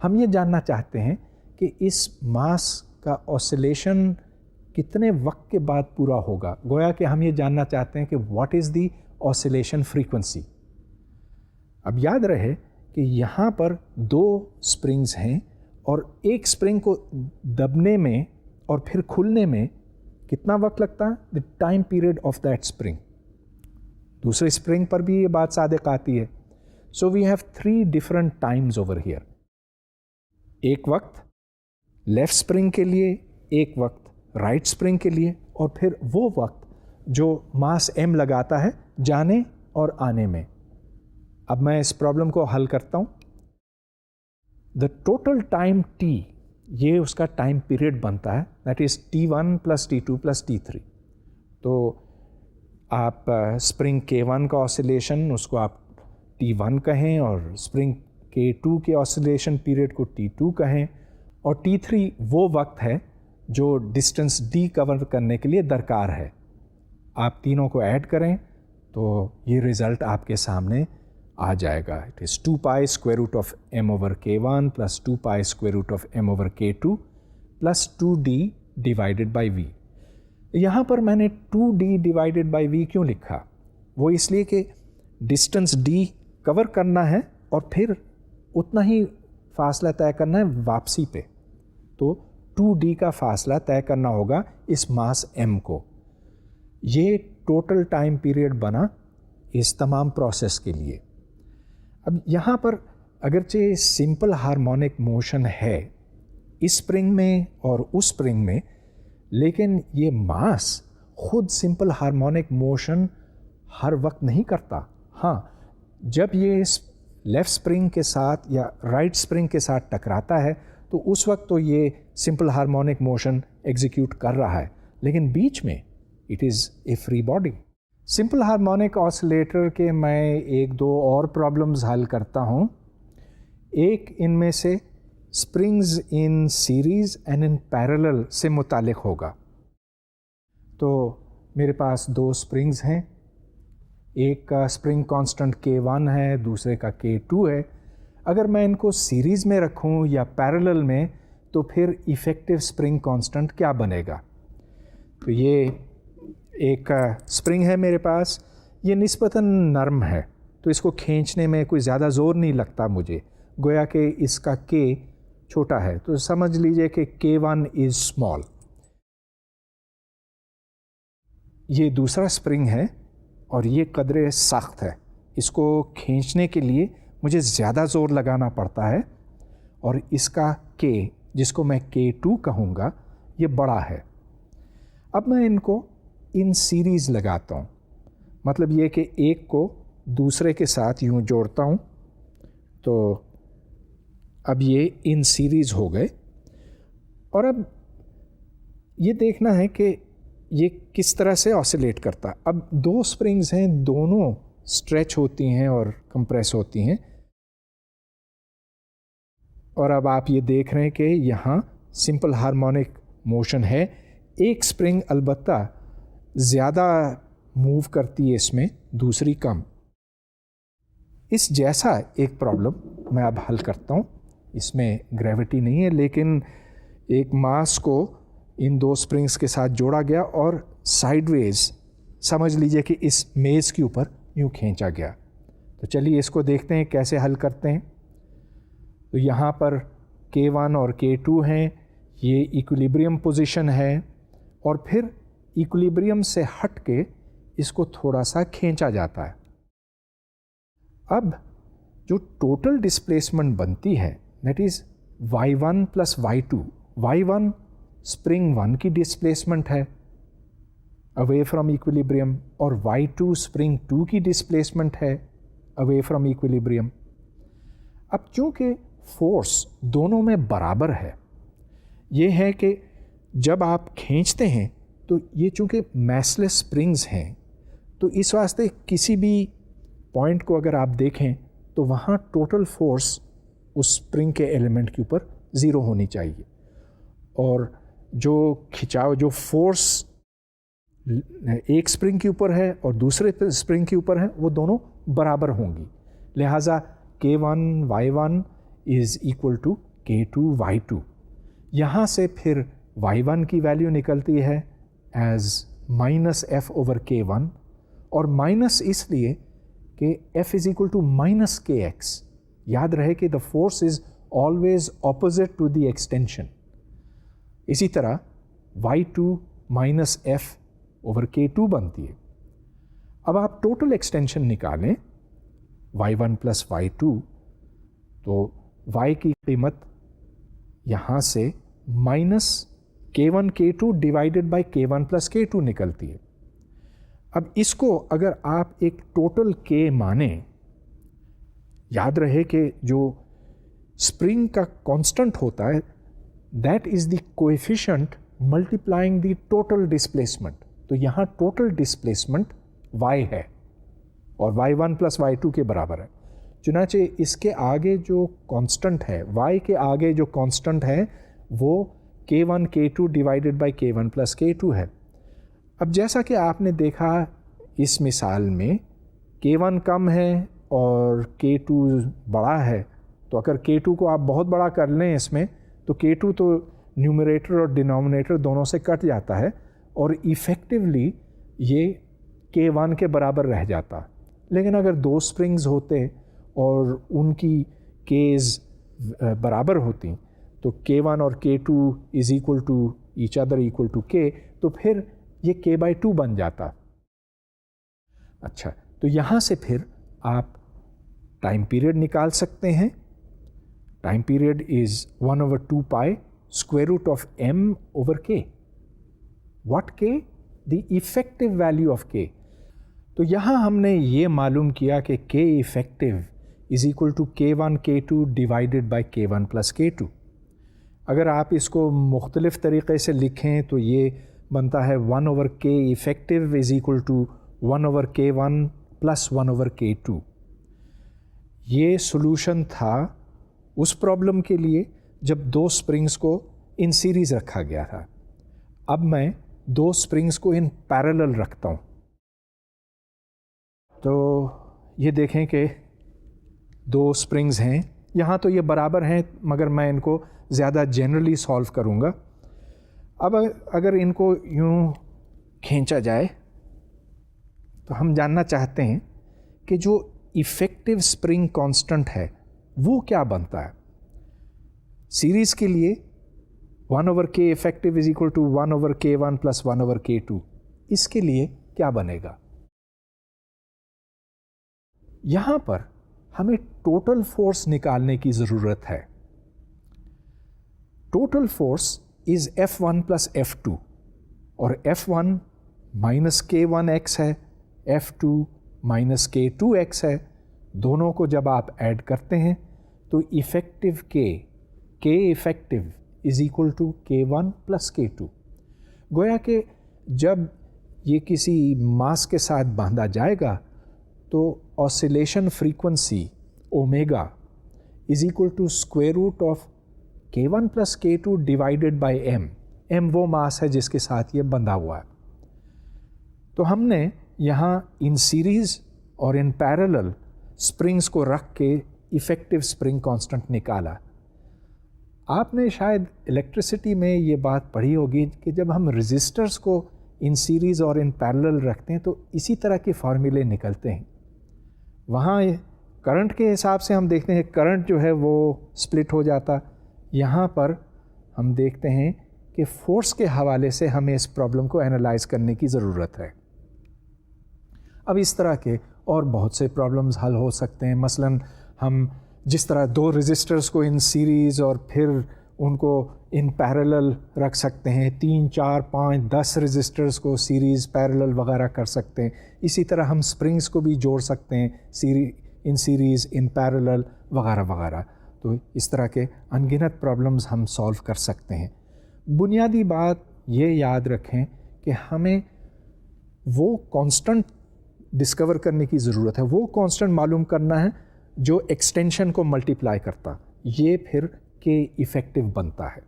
ہم یہ جاننا چاہتے ہیں کہ اس ماس کا آسیلیشن کتنے وقت کے بعد پورا ہوگا. گویا کہ ہم یہ جاننا چاہتے ہیں کہ واٹ از دی آسیلیشن فریکوینسی. اب یاد رہے کہ یہاں پر دو اسپرنگز ہیں اور ایک اسپرنگ کو دبنے میں اور پھر کھلنے میں کتنا وقت لگتا ہے؟ The time period of that spring. دوسرے اسپرنگ پر بھی یہ بات صادق آتی ہے. So we have 3 different times over here. ایک وقت لیفٹ اسپرنگ کے لیے, ایک وقت رائٹ اسپرنگ کے لیے, اور پھر وہ وقت جو ماس m لگاتا ہے جانے اور آنے میں. اب میں اس پرابلم کو حل کرتا ہوں. دا ٹوٹل ٹائم t, یہ اس کا ٹائم پیریڈ بنتا ہے, that is t1 plus t2 plus t3. تو آپ اسپرنگ K1 کا آسیلیشن اس کو آپ t1 کہیں, اور اسپرنگ K2 کے آسیلیشن پیریڈ کو t2 کہیں, اور t3 وہ وقت ہے جو ڈسٹنس d کور کرنے کے لیے درکار ہے. آپ تینوں کو ایڈ کریں تو یہ رزلٹ آپ کے سامنے آ جائے گا. It is 2 pi square root of m over K1 plus 2 pi square root of m over K2 plus 2d divided by v. یہاں پر میں نے 2d divided by v کیوں لکھا؟ وہ اس لیے کہ ڈسٹنس d کور کرنا ہے اور پھر اتنا ہی فاصلہ طے کرنا ہے واپسی پہ. تو 2d کا فاصلہ طے کرنا ہوگا اس ماس m کو. یہ ٹوٹل ٹائم پیریڈ بنا اس تمام پروسیس کے لیے. اب یہاں پر اگرچہ سمپل ہارمونک موشن ہے اس اسپرنگ میں اور اس اسپرنگ میں, لیکن یہ ماس خود سمپل ہارمونک موشن ہر وقت نہیں کرتا. ہاں, جب یہ لیفٹ اسپرنگ کے ساتھ یا رائٹ اسپرنگ کے ساتھ ٹکراتا ہے تو اس وقت تو یہ سمپل ہارمونک موشن ایگزیکیوٹ کر رہا ہے, لیکن بیچ میں it is a free body. Simple harmonic oscillator کے میں ایک دو اور پرابلمز حل کرتا ہوں. ایک ان میں سے springs in series and in parallel سے متعلق ہوگا. تو میرے پاس دو اسپرنگز ہیں, ایک کا اسپرنگ کانسٹنٹ K1 ہے, دوسرے کا K2 ہے. اگر میں ان کو سیریز میں رکھوں یا پیرالل میں تو پھر ایفیکٹو اسپرنگ کانسٹنٹ کیا بنے گا؟ تو یہ ایک اسپرنگ ہے میرے پاس, یہ نسبتاً نرم ہے تو اس کو کھینچنے میں کوئی زیادہ زور نہیں لگتا مجھے, گویا کہ اس کا K چھوٹا ہے, تو سمجھ لیجئے کہ K1 از اسمال. یہ دوسرا اسپرنگ ہے اور یہ قدرے سخت ہے, اس کو کھینچنے کے لیے مجھے زیادہ زور لگانا پڑتا ہے, اور اس کا K جس کو میں K2 کہوں گا یہ بڑا ہے. اب میں ان کو ان سیریز لگاتا ہوں, مطلب یہ کہ ایک کو دوسرے کے ساتھ یوں جوڑتا ہوں, تو اب یہ ان سیریز ہو گئے. اور اب یہ دیکھنا ہے کہ یہ کس طرح سے آسیلیٹ کرتا. اب دو اسپرنگز ہیں, دونوں اسٹریچ ہوتی ہیں اور کمپریس ہوتی ہیں, اور اب آپ یہ دیکھ رہے ہیں کہ یہاں سمپل ہارمونک موشن ہے. ایک اسپرنگ البتہ زیادہ موو کرتی ہے اس میں, دوسری کم. اس جیسا ایک پرابلم میں اب حل کرتا ہوں. اس میں گریوٹی نہیں ہے لیکن ایک ماس کو ان دو اسپرنگس کے ساتھ جوڑا گیا اور سائیڈ ویز سمجھ لیجئے کہ اس میز کے اوپر یوں کھینچا گیا. تو چلیے اس کو دیکھتے ہیں کیسے حل کرتے ہیں. تو یہاں پر K1 اور K2 ہیں, یہ ایکولیبریم پوزیشن ہے, اور پھر ایکولیبریم سے ہٹ کے اس کو تھوڑا سا کھینچا جاتا ہے. اب جو ٹوٹل ڈسپلیسمنٹ بنتی ہے that is y1 plus y2. y1 spring 1 کی ڈسپلیسمنٹ ہے اوے فرام ایکولیبریم, اور y2 اسپرنگ 2 کی ڈسپلیسمنٹ ہے اوے فرام ایکولیبریم. اب چونکہ فورس دونوں میں برابر ہے, یہ ہے کہ جب آپ کھینچتے ہیں تو یہ چونکہ میسلیس اسپرنگز ہیں تو اس واسطے کسی بھی پوائنٹ کو اگر آپ دیکھیں تو وہاں ٹوٹل فورس اس اسپرنگ کے ایلیمنٹ کے اوپر 0 ہونی چاہیے, اور جو کھچاؤ جو فورس ایک اسپرنگ کے اوپر ہے اور دوسرے اسپرنگ کے اوپر ہے وہ دونوں برابر ہوں گی. لہٰذا K1 Y1 is equal to K2 Y2. یہاں سے پھر Y1 کی ویلیو نکلتی ہے as minus F over K1, اور مائنس اس لیے کہ F is equal to minus KX. یاد رہے کہ the force is always opposite to the extension. اسی طرح Y2 minus F over K2 بنتی ہے. اب آپ ٹوٹل ایکسٹینشن نکالیں Y1 پلس Y2, تو Y کی قیمت یہاں سے minus K1 K2 divided by K1 plus K2 نکلتی ہے. اب اس کو اگر آپ ایک ٹوٹل K مانیں, یاد رہے کہ جو اسپرنگ کا کانسٹنٹ ہوتا ہے that is the coefficient multiplying the total displacement. تو یہاں ٹوٹل ڈسپلیسمنٹ Y ہے اور Y1 پلس Y2 کے برابر ہے. چنانچہ اس کے آگے جو کانسٹنٹ ہے, Y کے آگے جو کانسٹنٹ ہے وہ K1 K2 divided by K1 plus K2 ہے. اب جیسا کہ آپ نے دیکھا اس مثال میں K1 کم ہے اور K2 بڑا ہے, تو اگر K2 کو آپ بہت بڑا کر لیں اس میں تو K2 تو نیومریٹر اور ڈینومینیٹر دونوں سے کٹ جاتا ہے اور ایفیکٹولی یہ K1 کے برابر رہ جاتا. لیکن اگر دو اسپرنگز ہوتے اور ان کی کیز برابر ہوتی تو K1 اور K2 is equal to each other equal to K, تو پھر یہ K/2 بن جاتا. اچھا, تو یہاں سے پھر آپ ٹائم پیریڈ نکال سکتے ہیں. Time period is 1/2 pi square root of M over K. What K؟ The effective value of K. تو یہاں ہم نے یہ معلوم کیا کہ K effective is equal to K1 K2 divided by K1 plus K2. اگر آپ اس کو مختلف طریقے سے لکھیں تو یہ بنتا ہے 1/K effective is equal to 1/K1 plus 1/K2. یہ سولوشن تھا اس پرابلم کے لیے جب دو اسپرنگس کو ان سیریز رکھا گیا تھا. اب میں دو اسپرنگس کو ان پیرالل رکھتا ہوں. تو یہ دیکھیں کہ دو اسپرنگز ہیں, یہاں تو یہ برابر ہیں مگر میں ان کو زیادہ جنرلی سالو کروں گا. اب اگر ان کو یوں کھینچا جائے تو ہم جاننا چاہتے ہیں کہ جو ایفیکٹو اسپرنگ کانسٹنٹ ہے وہ کیا بنتا ہے. سیریز کے لیے 1/K effective is equal to 1/K1 plus 1/K2. اس کے لیے کیا بنے گا؟ یہاں پر ہمیں ٹوٹل فورس نکالنے کی ضرورت ہے. Total force is F1 plus F2, اور F1 مائنس K1X ہے, F2 مائنس K2X ہے. دونوں کو جب آپ ایڈ کرتے ہیں تو effective K effective is equal to K1 plus K2. گویا کہ جب یہ کسی ماس کے ساتھ باندھا جائے گا تو oscillation frequency omega is equal to square root of K1 plus K2 divided by M. M وہ ماس ہے جس کے ساتھ یہ بندھا ہوا ہے. تو ہم نے یہاں ان سیریز اور ان پیرالل اسپرنگس کو رکھ کے ایفیکٹو اسپرنگ کانسٹنٹ نکالا. آپ نے شاید الیکٹریسٹی میں یہ بات پڑھی ہوگی کہ جب ہم رزسٹرز کو ان سیریز اور ان پیرلل رکھتے ہیں تو اسی طرح کے فارمولے نکلتے ہیں. وہاں کرنٹ کے حساب سے ہم دیکھتے ہیں کرنٹ جو ہے وہ سپلٹ ہو جاتا. یہاں پر ہم دیکھتے ہیں کہ فورس کے حوالے سے ہمیں اس پرابلم کو انالائز کرنے کی ضرورت ہے. اب اس طرح کے اور بہت سے پرابلمز حل ہو سکتے ہیں. مثلاً ہم جس طرح 2 رزسٹرز کو ان سیریز اور پھر ان کو ان پیرلل رکھ سکتے ہیں, 3, 4, 5, 10 رزسٹرز کو سیریز پیرلل وغیرہ کر سکتے ہیں. اسی طرح ہم سپرنگز کو بھی جوڑ سکتے ہیں ان سیریز ان پیرلل وغیرہ وغیرہ. تو اس طرح کے انگنت پرابلمز ہم سولو کر سکتے ہیں. بنیادی بات یہ یاد رکھیں کہ ہمیں وہ کانسٹنٹ ڈسکور کرنے کی ضرورت ہے, وہ کانسٹنٹ معلوم کرنا ہے جو ایکسٹینشن کو ملٹیپلائی کرتا, یہ پھر کے ایفیکٹو بنتا ہے.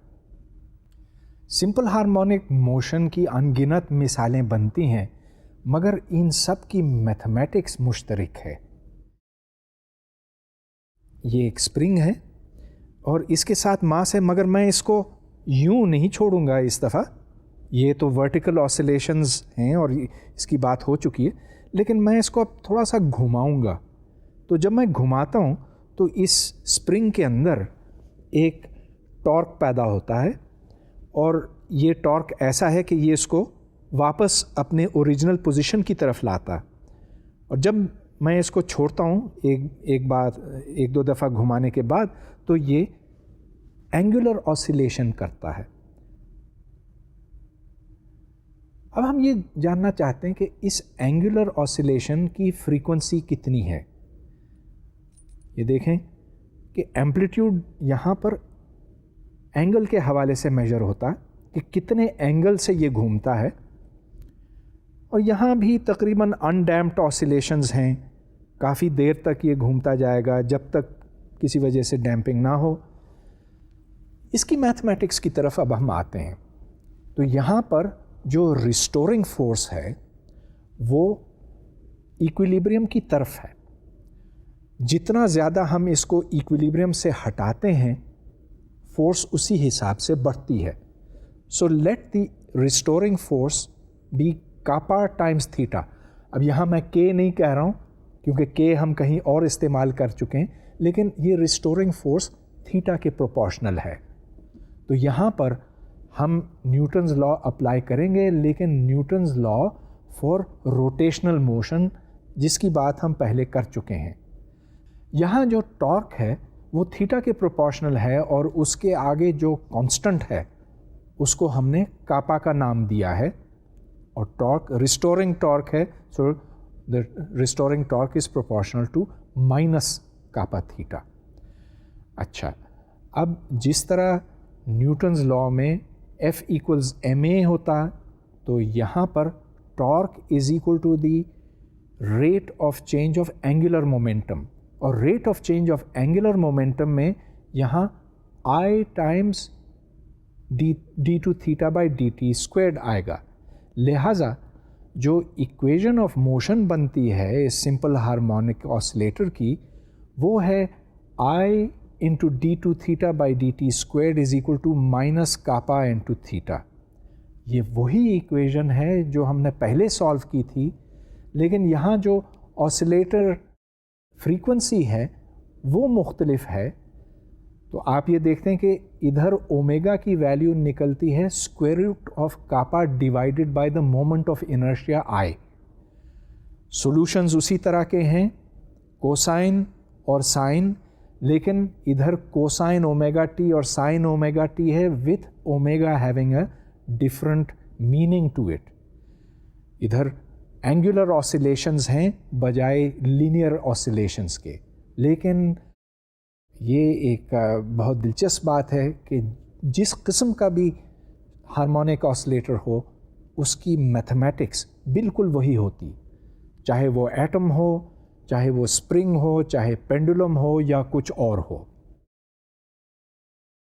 سمپل ہارمونک موشن کی انگنت مثالیں بنتی ہیں مگر ان سب کی میتھمیٹکس مشترک ہے. یہ ایک اسپرنگ ہے اور اس کے ساتھ ماس ہے, مگر میں اس کو یوں نہیں چھوڑوں گا اس دفعہ. یہ تو ورٹیکل آسیلیشنز ہیں اور اس کی بات ہو چکی ہے, لیکن میں اس کو اب تھوڑا سا گھماؤں گا. تو جب میں گھماتا ہوں تو اس اسپرنگ کے اندر ایک ٹارک پیدا ہوتا ہے اور یہ ٹارک ایسا ہے کہ یہ اس کو واپس اپنے اوریجنل پوزیشن کی طرف لاتا. اور جب میں اس کو چھوڑتا ہوں ایک دو دفعہ گھمانے کے بعد تو یہ اینگولر آسیلیشن کرتا ہے. اب ہم یہ جاننا چاہتے ہیں کہ اس اینگولر آسیلیشن کی فریکوینسی کتنی ہے. یہ دیکھیں کہ ایمپلیٹیوڈ یہاں پر اینگل کے حوالے سے میجر ہوتا ہے کہ کتنے اینگل سے یہ گھومتا ہے, اور یہاں بھی تقریباً انڈیمپڈ آسیلیشنز ہیں. کافی دیر تک یہ گھومتا جائے گا جب تک کسی وجہ سے ڈیمپنگ نہ ہو. اس کی میتھمیٹکس کی طرف اب ہم آتے ہیں. تو یہاں پر جو ریسٹورنگ فورس ہے وہ ایکویلیبریم کی طرف ہے. جتنا زیادہ ہم اس کو ایکویلیبریم سے ہٹاتے ہیں فورس اسی حساب سے بڑھتی ہے. So let the restoring force be kappa times theta. اب یہاں میں کے نہیں کہہ رہا ہوں کیونکہ کے ہم کہیں اور استعمال کر چکے ہیں, لیکن یہ ریسٹورنگ فورس تھیٹا کے پروپورشنل ہے. تو یہاں پر ہم نیوٹنز لا اپلائی کریں گے, لیکن Newton's law for rotational motion جس کی بات ہم پہلے کر چکے ہیں. یہاں جو ٹارک ہے وہ تھیٹا کے پروپورشنل ہے اور اس کے آگے جو کانسٹنٹ ہے اس کو ہم نے کاپا کا نام دیا ہے, اور ٹارک ریسٹورنگ ٹارک ہے. سو the restoring torque is proportional to minus kappa theta. اچھا, اب جس طرح نیوٹنز لا میں F equals ma ہوتا تو یہاں پر torque is equal to the rate of change of angular momentum, اور rate of change of angular momentum میں یہاں I times d2 theta by dt squared آئے گا. لہٰذا جو ایکویژن آف موشن بنتی ہے اس سمپل ہارمونک آسیلیٹر کی وہ ہے I into d2 theta by dt squared is equal to minus kappa into theta. یہ وہی ایکویژن ہے جو ہم نے پہلے سالو کی تھی, لیکن یہاں جو آسیلیٹر فریکوینسی ہے وہ مختلف ہے. تو آپ یہ دیکھتے ہیں کہ ادھر اومیگا کی ویلیو نکلتی ہے square root of kappa divided by the moment of inertia I. Solutions اسی طرح کے ہیں کوسائن اور سائن, لیکن ادھر کوسائن اومیگا ٹی اور سائن اومیگا ٹی ہے with omega having a different meaning to it. ادھر اینگولر آسیلیشنز ہیں بجائے لینئر آسیلیشنز کے. لیکن یہ ایک بہت دلچسپ بات ہے کہ جس قسم کا بھی ہارمونک آسیلیٹر ہو اس کی میتھمیٹکس بالکل وہی ہوتی, چاہے وہ ایٹم ہو, چاہے وہ اسپرنگ ہو, چاہے پینڈولم ہو یا کچھ اور ہو.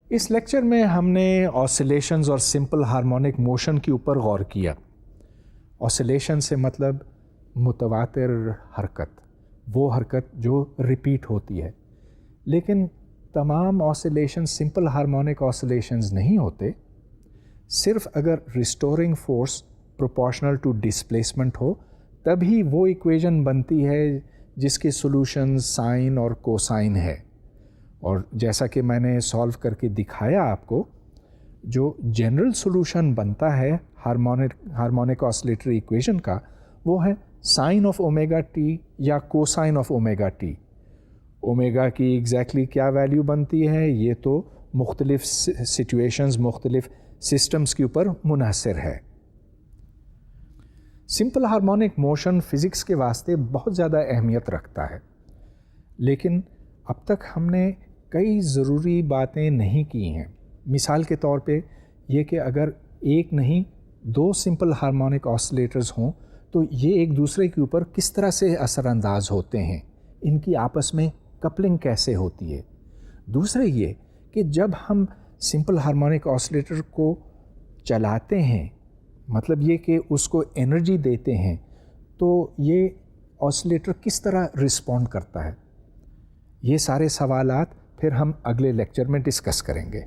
اس لیکچر میں ہم نے آسیلیشنز اور سمپل ہارمونک موشن کے اوپر غور کیا. آسیلیشن سے مطلب متواتر حرکت, وہ حرکت جو ریپیٹ ہوتی ہے. لیکن تمام آسیلیشن سمپل ہارمونک آسیلیشنز نہیں ہوتے. صرف اگر restoring force proportional to displacement ہو تبھی وہ ایکویژن بنتی ہے جس کے سولوشن سائن اور کوسائن ہے. اور جیسا کہ میں نے سالو کر کے دکھایا آپ کو، جو جنرل سولوشن بنتا ہے ہارمونک آسلیٹری ایکویژن کا، وہ ہے سائن آف اومیگا ٹی یا cosine of omega T. Omega کی ایگزیکٹلی کیا ویلیو بنتی ہے یہ تو مختلف سچویشنز، مختلف سسٹمز کے اوپر منحصر ہے. سمپل ہارمونک موشن فزکس کے واسطے بہت زیادہ اہمیت رکھتا ہے، لیکن اب تک ہم نے کئی ضروری باتیں نہیں کی ہیں. مثال کے طور پہ یہ کہ اگر ایک نہیں 2 سمپل ہارمونک آسلیٹرز ہوں تو یہ ایک دوسرے کے اوپر کس طرح سے اثر انداز ہوتے ہیں، ان کی آپس میں کپلنگ کیسے ہوتی ہے. دوسرے یہ کہ جب ہم سمپل ہارمونک آسلیٹر کو چلاتے ہیں، مطلب یہ کہ اس کو انرجی دیتے ہیں، تو یہ آسلیٹر کس طرح رسپونڈ کرتا ہے. یہ سارے سوالات پھر ہم اگلے لیکچر میں ڈسکس کریں گے.